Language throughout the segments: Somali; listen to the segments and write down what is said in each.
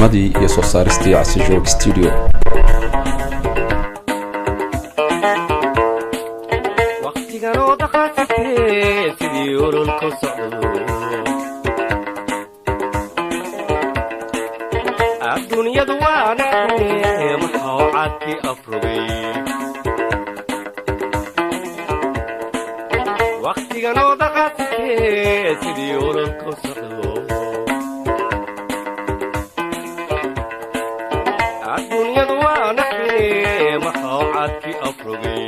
farsamadii iyo soo saaristii Casi Joog Studio. waqtigan oo dhaqaaqtay sidii ururka socdo adduunyadu waa naxay maxaa caadkii afrogay waqtigan oo dhaqaaqtay sidii ururka socdo adduunyadu waa naxay maxaa caadkii afrogay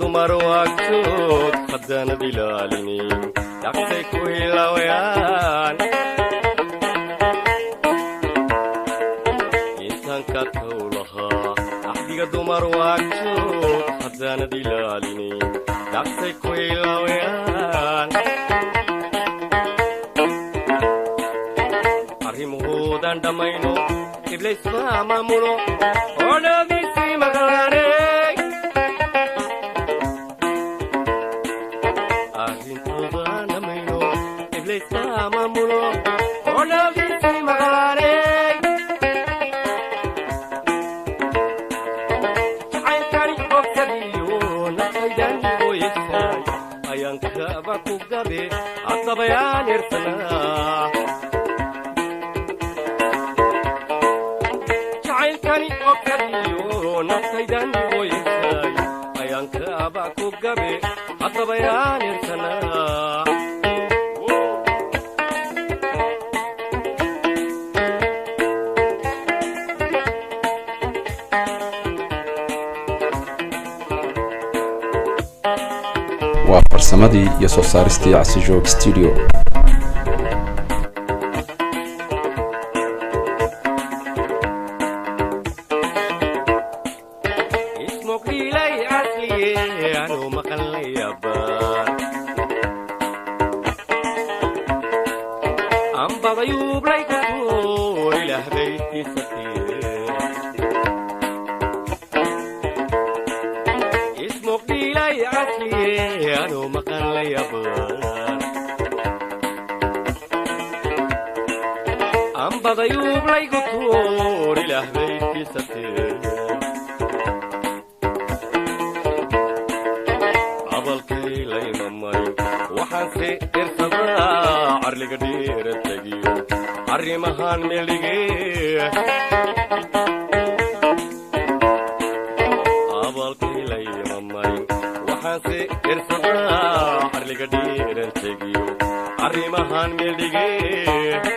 dumar waagtood haddana ilaalinin dhaqsay ku hilawayaan intaanka towlahaa axdiga dumar waagtood haddana ilaalinin dhaqsay ku hilawayaan arrimuhoodan dhammayno iblaysbaa maamulo oo dhaadiisii maqlaane bayaan irsanaa jacaylkani oo kaliyo naftaydan ooyisay ayaan kaaba ku gabe hadda bayaan irsanaa waa farsamadii iyo soo saaristii Casi Joog Studio. ambadayuub laygu tuur ilaah baytiisatee abalkay laymamay waxaanse irsadaa carliga dhiira tegiyo arrimahaan meeligee abalkay laymamay waxaanse irsadaa carliga dhiira tegiyo arrimahaan meeligee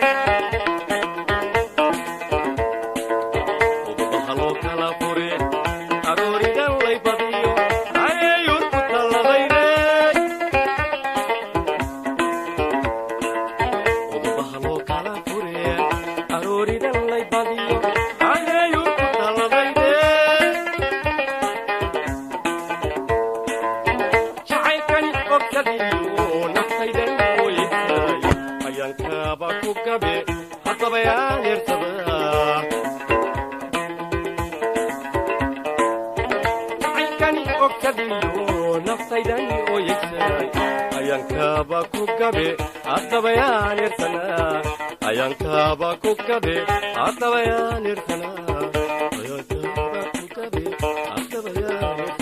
ayankaba ku gabe hadda bayaan irsanaa ayankaba ku gabe hadda bayaan